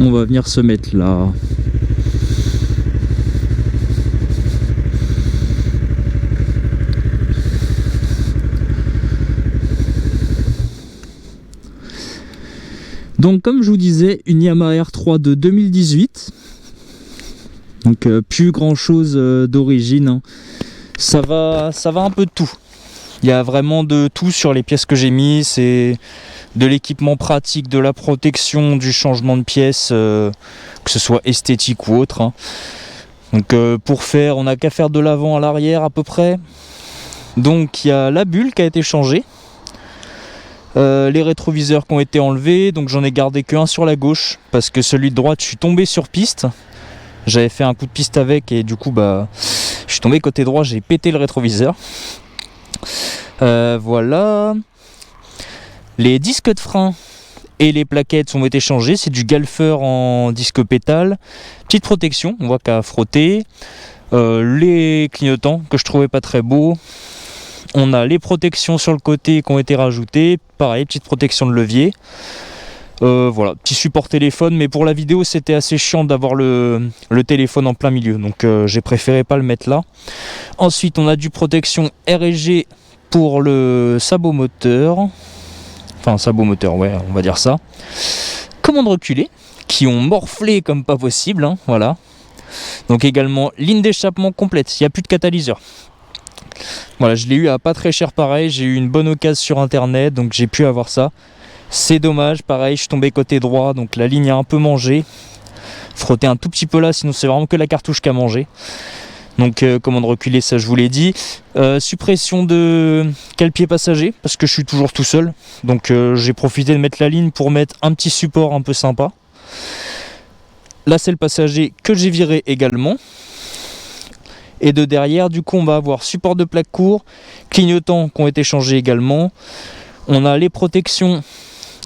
On va venir se mettre là. Donc comme je vous disais, une Yamaha R3 de 2018. Donc plus grand chose d'origine, hein. Ça va un peu de tout. Il y a vraiment de tout sur les pièces que j'ai mis. C'est de l'équipement pratique, de la protection, du changement de pièces, que ce soit esthétique ou autre, hein. Donc pour faire, on n'a qu'à faire de l'avant à l'arrière à peu près. Donc il y a la bulle qui a été changée. Les rétroviseurs qui ont été enlevés, donc j'en ai gardé qu'un sur la gauche parce que celui de droite je suis tombé sur piste, j'avais fait un coup de piste avec et du coup je suis tombé côté droit, j'ai pété le rétroviseur. Voilà, les disques de frein et les plaquettes ont été changées, c'est du Galfer en disque pétale, petite protection, on voit qu'à frotter, les clignotants que je trouvais pas très beaux. On a les protections sur le côté qui ont été rajoutées. Pareil, petite protection de levier. Voilà, petit support téléphone. Mais pour la vidéo, c'était assez chiant d'avoir le téléphone en plein milieu. Donc j'ai préféré pas le mettre là. Ensuite, on a du protection R&G pour le sabot moteur. Enfin, sabot moteur, ouais, on va dire ça. Commande reculée, qui ont morflé comme pas possible, hein, voilà. Donc également, ligne d'échappement complète. Il n'y a plus de catalyseur. Voilà, je l'ai eu à pas très cher pareil, j'ai eu une bonne occasion sur internet, donc j'ai pu avoir ça. C'est dommage, pareil, je suis tombé côté droit, donc la ligne a un peu mangé. Frotter un tout petit peu là, sinon c'est vraiment que la cartouche qui a mangé. Donc commande reculée, ça je vous l'ai dit. Suppression de cale-pied passager, parce que je suis toujours tout seul. Donc j'ai profité de mettre la ligne pour mettre un petit support un peu sympa. Là c'est le passager que j'ai viré également. Et de derrière, du coup, on va avoir support de plaque court, clignotants qui ont été changés également. On a les protections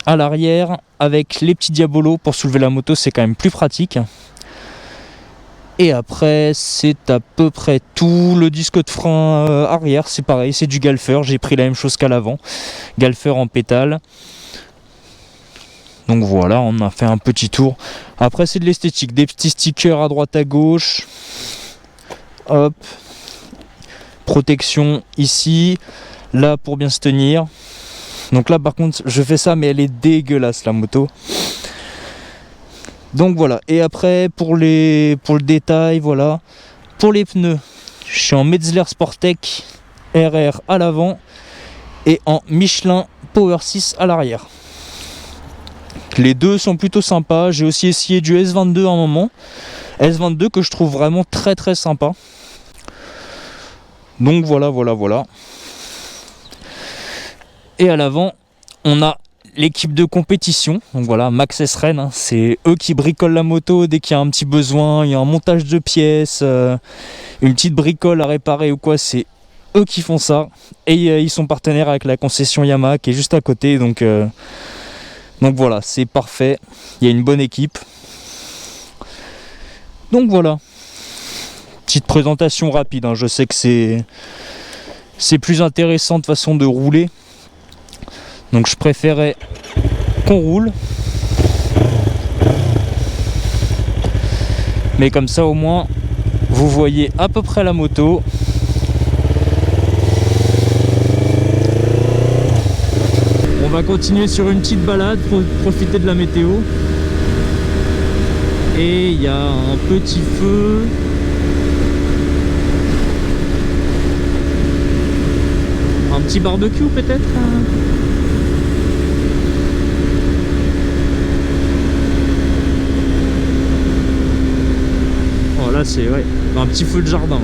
à l'arrière avec les petits diabolos pour soulever la moto, c'est quand même plus pratique. Et après, c'est à peu près tout. Le disque de frein arrière, c'est pareil, c'est du Galfer. J'ai pris la même chose qu'à l'avant. Galfer en pétale. Donc voilà, on a fait un petit tour. Après, c'est de l'esthétique, des petits stickers à droite à gauche. Hop, protection ici, là pour bien se tenir. Donc là par contre je fais ça mais elle est dégueulasse la moto. Donc voilà, et après pour le détail, voilà, pour les pneus, je suis en Metzeler Sportec RR à l'avant et en Michelin Power 6 à l'arrière. Les deux sont plutôt sympas. J'ai aussi essayé du S22 à un moment, S22 que je trouve vraiment très très sympa. Donc voilà. Et à l'avant, on a l'équipe de compétition. Donc voilà, Max S Rennes, hein, c'est eux qui bricolent la moto dès qu'il y a un petit besoin, il y a un montage de pièces, une petite bricole à réparer ou quoi, c'est eux qui font ça. Et ils sont partenaires avec la concession Yamaha qui est juste à côté. Donc voilà, c'est parfait. Il y a une bonne équipe. Donc voilà. Petite présentation rapide, hein. Je sais que c'est plus intéressant de façon de rouler. Donc je préférais qu'on roule. Mais comme ça au moins, vous voyez à peu près la moto. On va continuer sur une petite balade pour profiter de la météo. Et il y a un petit feu. Un petit barbecue peut-être. Oh là c'est ouais, un petit feu de jardin là.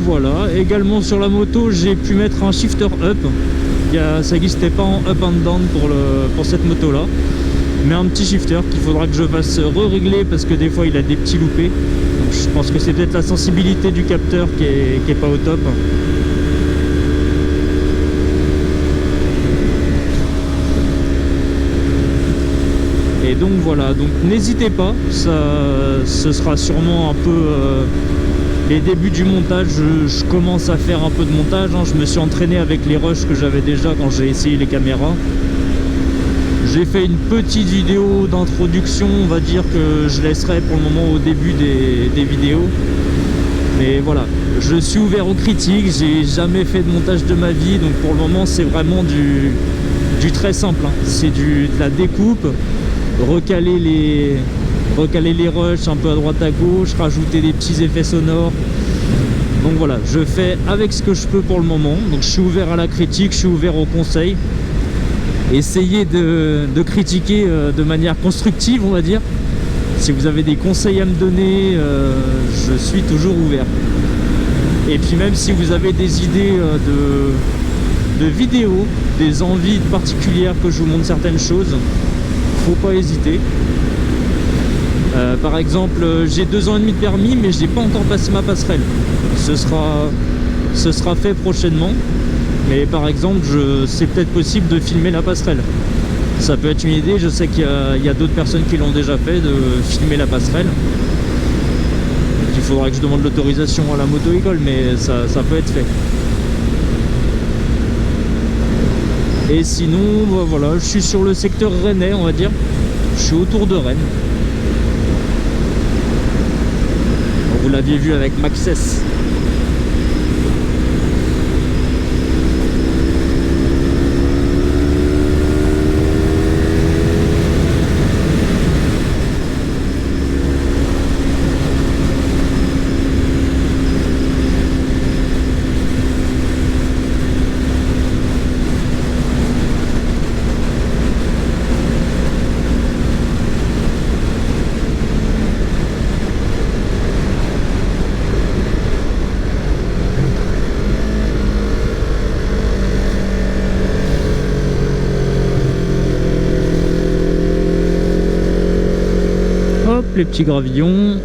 Voilà, également sur la moto j'ai pu mettre un shifter up. Ça n'existait pas en up and down pour cette moto là, mais un petit shifter qu'il faudra que je fasse re-régler parce que des fois il a des petits loupés. Donc je pense que c'est peut-être la sensibilité du capteur qui est pas au top. Et donc voilà, donc n'hésitez pas, ce sera sûrement un peu les débuts du montage. Je commence à faire un peu de montage, hein. Je me suis entraîné avec les rushs que j'avais déjà quand j'ai essayé les caméras. J'ai fait une petite vidéo d'introduction, on va dire, que je laisserai pour le moment au début des vidéos. Mais voilà, je suis ouvert aux critiques, j'ai jamais fait de montage de ma vie, donc pour le moment c'est vraiment du très simple, hein. C'est de la découpe, recaler les rushs un peu à droite à gauche, rajouter des petits effets sonores. Donc voilà, je fais avec ce que je peux pour le moment, donc je suis ouvert à la critique, je suis ouvert aux conseils. Essayez de critiquer de manière constructive, on va dire. Si vous avez des conseils à me donner, je suis toujours ouvert. Et puis même si vous avez des idées de vidéos, des envies particulières que je vous montre certaines choses, faut pas hésiter. Par exemple, j'ai 2 ans et demi de permis, mais je n'ai pas encore passé ma passerelle. Ce sera fait prochainement. Mais par exemple, c'est peut-être possible de filmer la passerelle. Ça peut être une idée, je sais qu'il y a d'autres personnes qui l'ont déjà fait, de filmer la passerelle. Il faudra que je demande l'autorisation à la moto-école, mais ça peut être fait. Et sinon, voilà, je suis sur le secteur rennais, on va dire. Je suis autour de Rennes. Vous l'aviez vu avec Maxès. Les petits gravillons.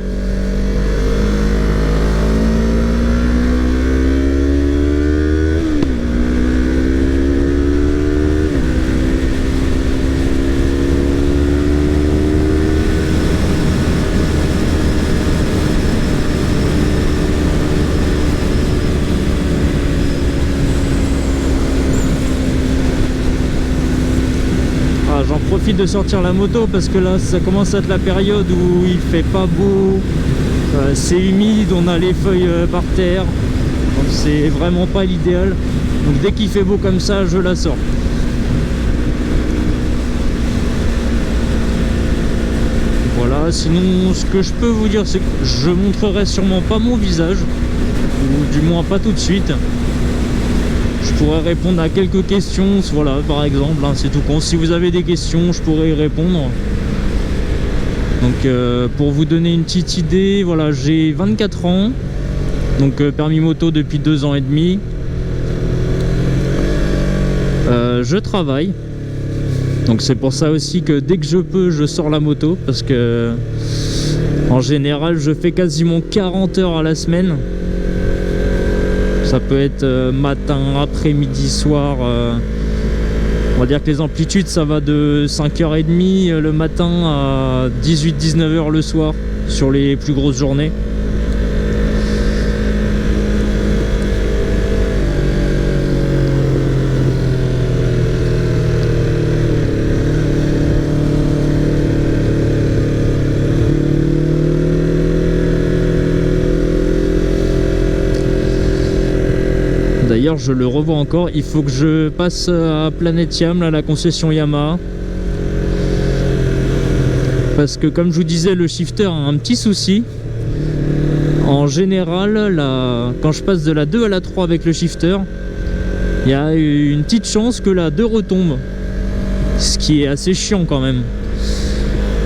J'en profite de sortir la moto parce que là ça commence à être la période où il fait pas beau, c'est humide, on a les feuilles par terre, donc c'est vraiment pas l'idéal. Donc dès qu'il fait beau comme ça, je la sors. Voilà, sinon ce que je peux vous dire, c'est que je montrerai sûrement pas mon visage, ou du moins pas tout de suite. Je pourrais répondre à quelques questions, voilà, par exemple, hein, c'est tout con. Si vous avez des questions, je pourrais y répondre. Donc pour vous donner une petite idée, voilà, j'ai 24 ans, donc permis moto depuis 2 ans et demi. Je travaille, donc c'est pour ça aussi que dès que je peux, je sors la moto, parce que en général, je fais quasiment 40 heures à la semaine. Ça peut être matin, après-midi, soir. On va dire que les amplitudes, ça va de 5h30 le matin à 18-19h le soir sur les plus grosses journées. D'ailleurs, je le revois encore, il faut que je passe à Planète Yam, à la concession Yamaha. Parce que comme je vous disais, le shifter a un petit souci. En général, quand je passe de la 2 à la 3 avec le shifter, il y a une petite chance que la 2 retombe. Ce qui est assez chiant quand même.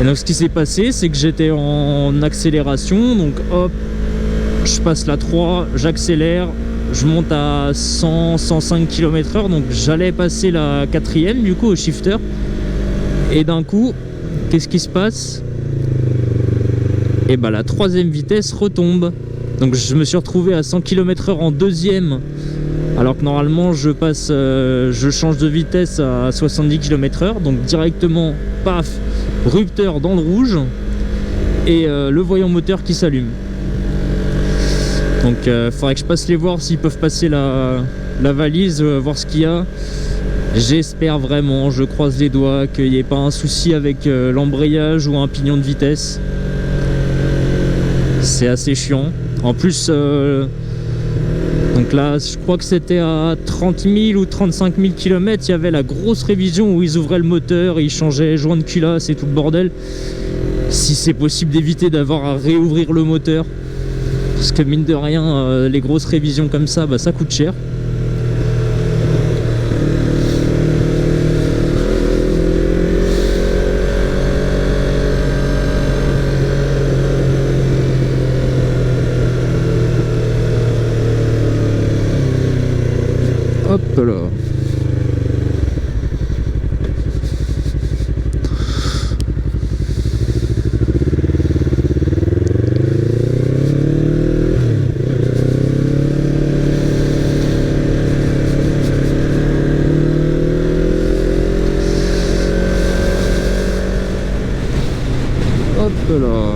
Et donc ce qui s'est passé, c'est que j'étais en accélération, donc hop, je passe la 3, j'accélère, je monte à 100-105 km/h, donc j'allais passer la 4ème du coup au shifter. Et d'un coup, qu'est-ce qui se passe? Et bah la 3ème vitesse retombe. Donc je me suis retrouvé à 100 km/h en 2ème, alors que normalement je change de vitesse à 70 km/h, donc directement, paf, rupteur dans le rouge et le voyant moteur qui s'allume. Donc faudrait que je passe les voir s'ils peuvent passer la valise, voir ce qu'il y a. J'espère vraiment, je croise les doigts, qu'il n'y ait pas un souci avec l'embrayage ou un pignon de vitesse. C'est assez chiant. En plus, donc là, je crois que c'était à 30 000 ou 35 000 km, il y avait la grosse révision où ils ouvraient le moteur, ils changeaient les joints de culasse et tout le bordel. Si c'est possible d'éviter d'avoir à réouvrir le moteur, parce que mine de rien, les grosses révisions comme ça, bah, ça coûte cher. Hop là. Hop là.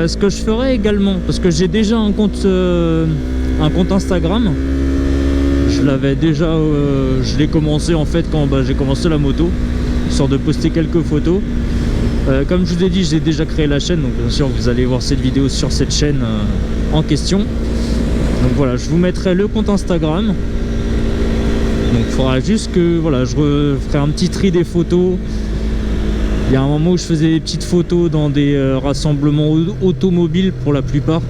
Ce que je ferai également, parce que j'ai déjà un compte Instagram. Je l'avais déjà, je l'ai commencé en fait quand j'ai commencé la moto, histoire de poster quelques photos. Comme je vous ai dit, j'ai déjà créé la chaîne, donc bien sûr vous allez voir cette vidéo sur cette chaîne en question. Donc voilà, je vous mettrai le compte Instagram. Donc il faudra juste que voilà, je ferai un petit tri des photos. Il y a un moment où je faisais des petites photos dans des rassemblements automobiles pour la plupart.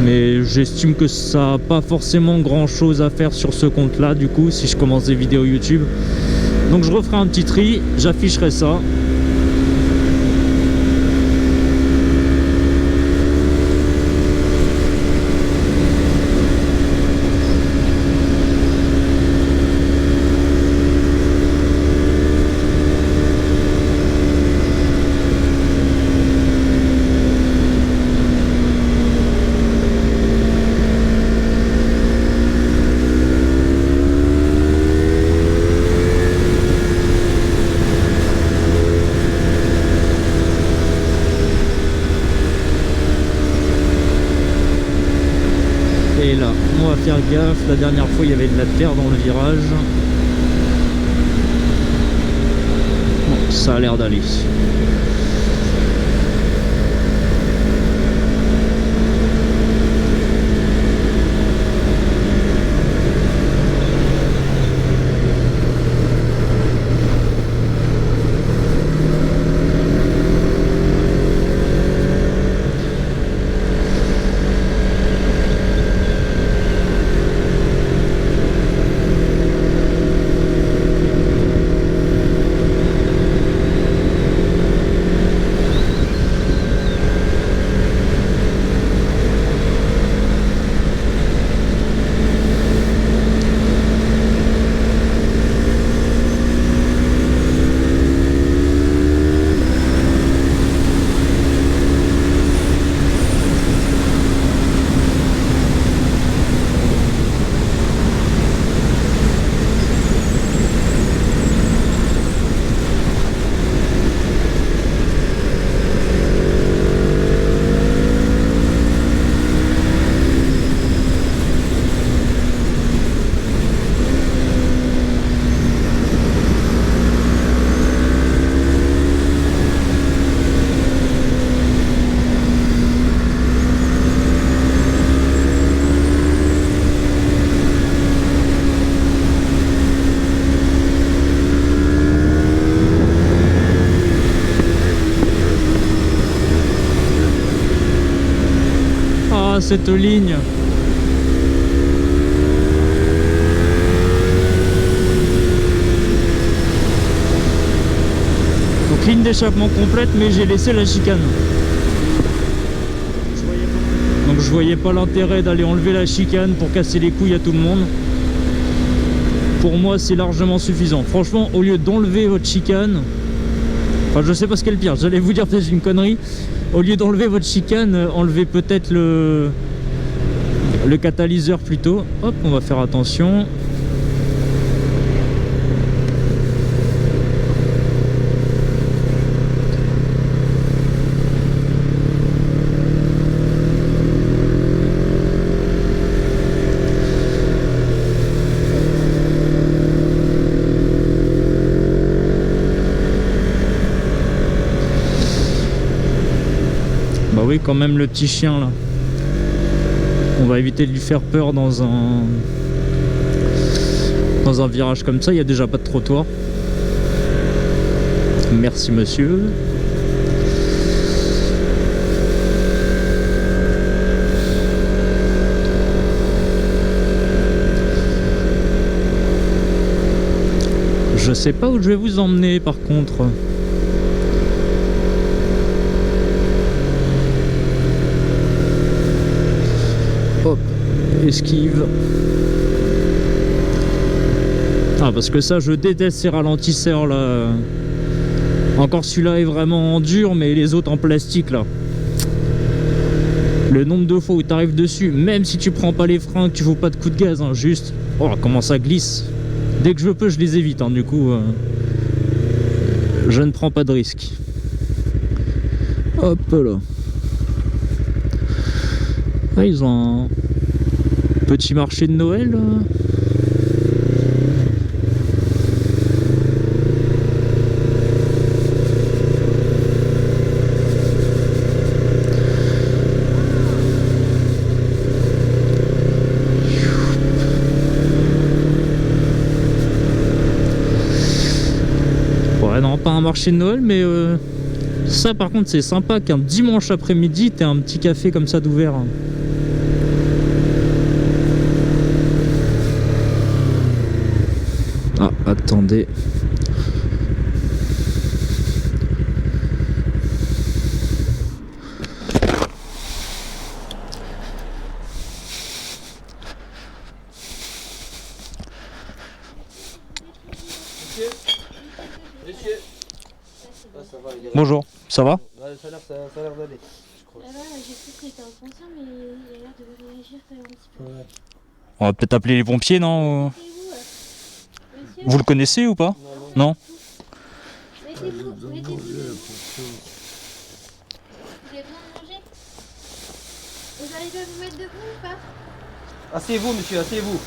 Mais j'estime que ça n'a pas forcément grand chose à faire sur ce compte là du coup si je commence des vidéos YouTube. Donc je referai un petit tri, j'afficherai ça. Et là, on va faire gaffe. La dernière fois, il y avait de la terre dans le virage. Bon, ça a l'air d'aller. Ah, cette ligne. Donc ligne d'échappement complète, mais j'ai laissé la chicane. Donc je voyais pas l'intérêt d'aller enlever la chicane pour casser les couilles à tout le monde. Pour moi c'est largement suffisant. Franchement, au lieu d'enlever votre chicane, enfin je sais pas ce qu'est le pire, j'allais vous dire peut-être une connerie. Au lieu d'enlever votre chicane, enlevez peut-être le catalyseur plutôt. Hop, on va faire attention. Bah oui, quand même le petit chien là. On va éviter de lui faire peur dans un virage comme ça. Il n'y a déjà pas de trottoir. Merci monsieur. Je sais pas où je vais vous emmener par contre. Hop, esquive. Ah, parce que ça, je déteste ces ralentisseurs là. Encore celui-là est vraiment en dur, mais les autres en plastique là. Le nombre de fois où tu arrives dessus, même si tu prends pas les freins, que tu fous pas de coup de gaz, hein, juste. Oh, comment ça glisse. Dès que je peux, je les évite, hein, du coup. Je ne prends pas de risque. Hop là. Ah, ils ont un petit marché de Noël là. Ouais, non, pas un marché de Noël, mais ça par contre c'est sympa qu'un dimanche après-midi t'aies un petit café comme ça d'ouvert. Ah, attendez. Monsieur. Ah, ça va, Bonjour, ça va? Ouais, ça a l'air d'aller, je crois. Ah bah, j'ai cru qu'il était inconscient, mais il a l'air de réagir quand même un petit peu. Ouais. On va peut-être appeler les pompiers, non? Mettez-vous, monsieur. Vous le connaissez ou pas? Non? Mettez-vous, mettez-vous. Vous avez besoin de manger? Vous arrivez à vous mettre debout ou pas? Asseyez-vous, monsieur, asseyez-vous. Vous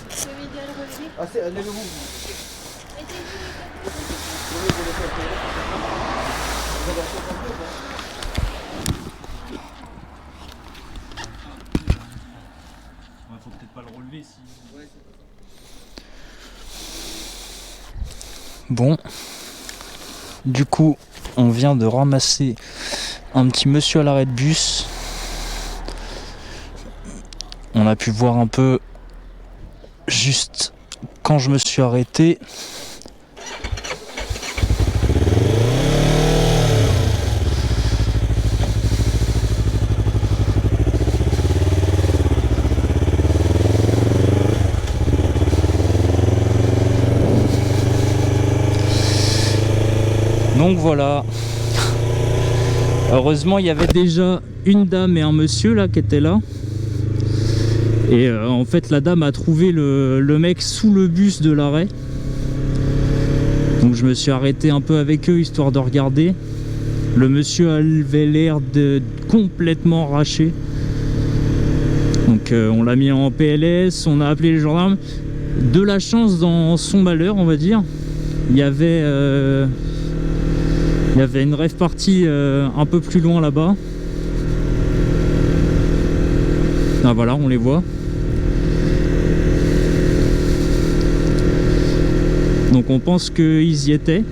pouvez m'aider à le relever? Levez-vous. Faut peut-être pas le relever si... Bon, du coup, on vient de ramasser un petit monsieur à l'arrêt de bus. On a pu voir un peu juste quand je me suis arrêté. Donc voilà. Heureusement, il y avait déjà une dame et un monsieur là qui étaient là. Et en fait, la dame a trouvé le mec sous le bus de l'arrêt. Donc je me suis arrêté un peu avec eux histoire de regarder. Le monsieur avait l'air de complètement arraché. Donc on l'a mis en PLS, on a appelé les gendarmes. De la chance dans son malheur, on va dire. Il y avait une rave party un peu plus loin là-bas. Ah voilà, on les voit. Donc on pense qu'ils y étaient.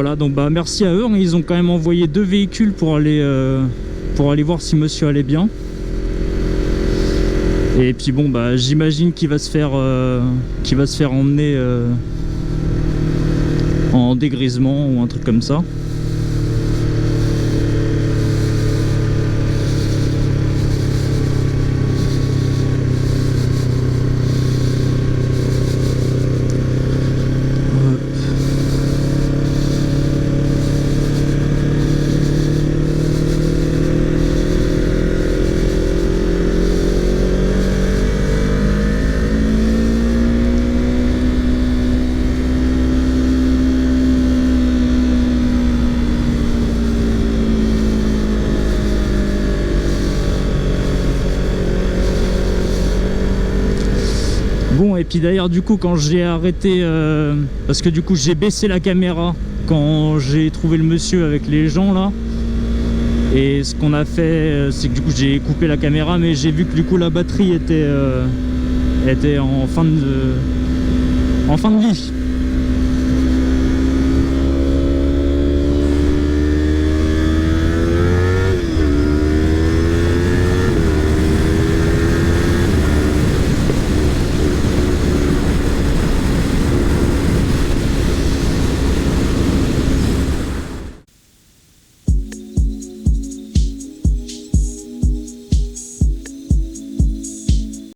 voilà, donc bah merci à eux, hein. Ils ont quand même envoyé 2 véhicules pour aller voir si monsieur allait bien. Et puis bon bah j'imagine qu'il va se faire emmener en dégrisement ou un truc comme ça. Bon, et puis d'ailleurs du coup quand j'ai arrêté, parce que du coup j'ai baissé la caméra quand j'ai trouvé le monsieur avec les gens là, et ce qu'on a fait c'est que du coup j'ai coupé la caméra, mais j'ai vu que du coup la batterie était en fin de vie.